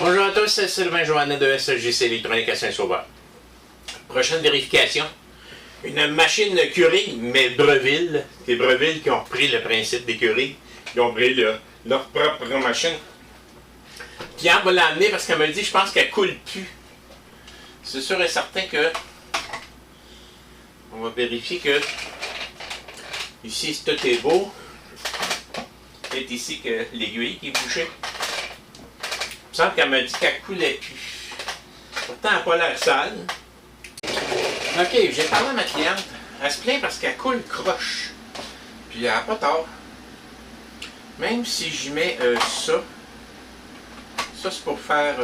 Bonjour à tous, c'est Sylvain Johannet de SJC Électronique à Saint-Sauveur. Prochaine vérification. Une machine Keurig, mais Breville. C'est Breville qui ont repris le principe des Keurig. Ils ont pris leur propre machine. Pierre va l'amener parce qu'elle me dit, je pense qu'elle coule plus. C'est sûr et certain que on va vérifier que ici tout est beau. C'est ici que l'aiguille qui est bouchée. Il me semble qu'elle m'a dit qu'elle coulait plus. Pourtant, elle n'a pas l'air sale. Ok, j'ai parlé à ma cliente. Elle se plaint parce qu'elle coule croche. Puis elle n'a pas tort. Même si j'y mets ça. Ça, c'est pour faire...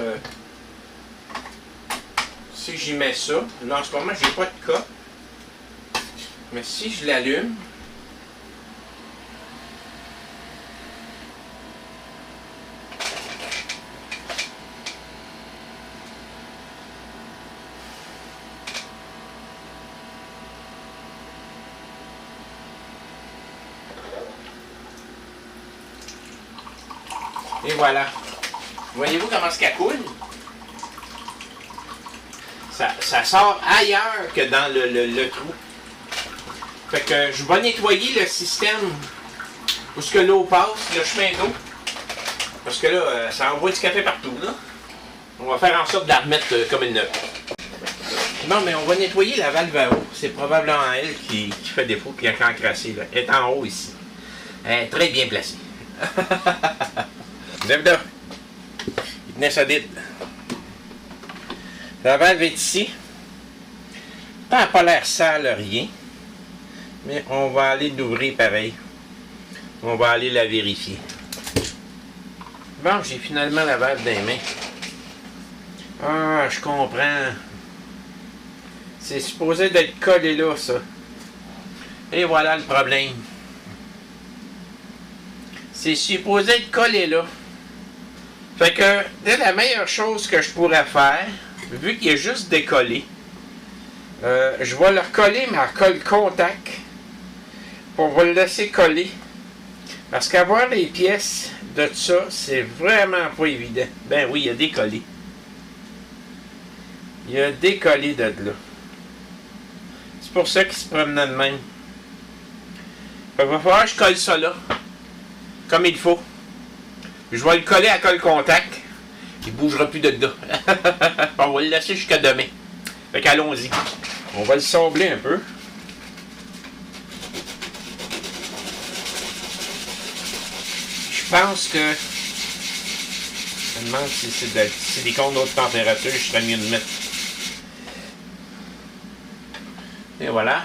si j'y mets ça. Là, en ce moment, j'ai pas de cas. Mais si je l'allume... Et voilà. Voyez-vous comment est-ce qu'elle coule? Ça sort ailleurs que dans le trou. Fait que je vais nettoyer le système où ce que l'eau passe, le chemin d'eau. Parce que là, ça envoie du café partout, là. On va faire en sorte de la remettre comme une neuve. Bon, mais on va nettoyer la valve à eau. C'est probablement elle qui fait défaut, qui a encrassé, là. Elle est en haut ici. Elle est très bien placée. Vous avez là. Il tenait solide. La valve est ici. Elle n'a pas l'air sale, rien. Mais on va aller l'ouvrir pareil. On va aller la vérifier. Bon, j'ai finalement la valve dans les mains. Ah, je comprends. C'est supposé d'être collé là, ça. Et voilà le problème. C'est supposé être collé là. Fait que, la meilleure chose que je pourrais faire, vu qu'il est juste décollé, je vais le recoller, mais en colle contact, pour le laisser coller. Parce qu'avoir les pièces de ça, c'est vraiment pas évident. Ben oui, il a décollé. Il a décollé de là. C'est pour ça qu'il se promenait de même. Fait qu'il va falloir que je colle ça là. Comme il faut. Je vais le coller à colle contact. Il ne bougera plus de là. On va le laisser jusqu'à demain. Fait qu'allons-y. On va le sabler un peu. Je pense que... Je me demande si c'est des comptes d'autres températures, je serais mieux de mettre. Et voilà.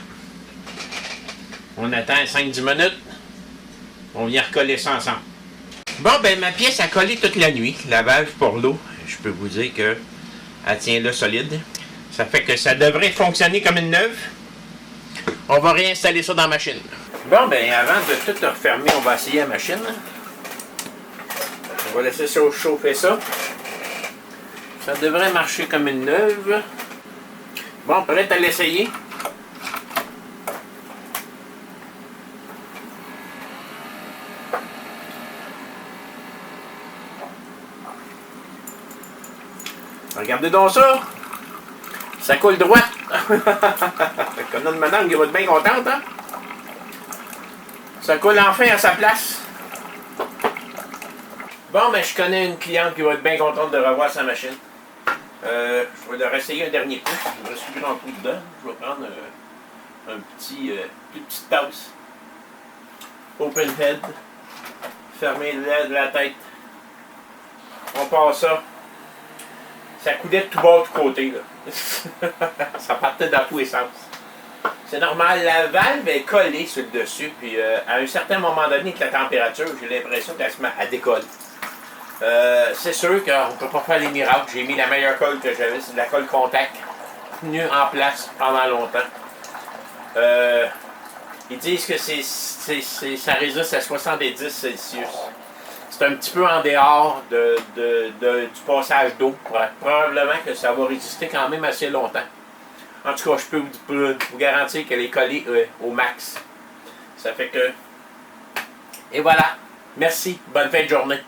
On attend 5-10 minutes. On vient recoller ça ensemble. Bon, ben ma pièce a collé toute la nuit. La valve pour l'eau, je peux vous dire que elle tient là solide. Ça fait que ça devrait fonctionner comme une neuve. On va réinstaller ça dans la machine. Bon, ben avant de tout refermer, on va essayer la machine. On va laisser ça chauffer ça. Ça devrait marcher comme une neuve. Bon, prêt à l'essayer. Regardez donc ça! Ça coule droit! Comme notre madame qui va être bien contente, hein? Ça coule enfin à sa place. Bon, ben je connais une cliente qui va être bien contente de revoir sa machine. Je vais leur essayer un dernier coup. Il me reste plus grand coup dedans. Je vais prendre une petite tasse. Open head. Fermer la tête. On passe ça. Ça coulait de tout bas de tout côté, là. Ça partait dans tous les sens. C'est normal, la valve est collée sur le dessus, puis à un certain moment donné, avec la température, j'ai l'impression qu'elle se met à décoller. C'est sûr qu'on ne peut pas faire les miracles. J'ai mis la meilleure colle que j'avais, c'est de la colle contact, tenue en place pendant longtemps. Ils disent que ça résiste à 70 Celsius. C'est un petit peu en dehors du passage d'eau. Probablement que ça va résister quand même assez longtemps. En tout cas, je peux vous garantir qu'elle est collée au max. Ça fait que... Et voilà. Merci. Bonne fin de journée.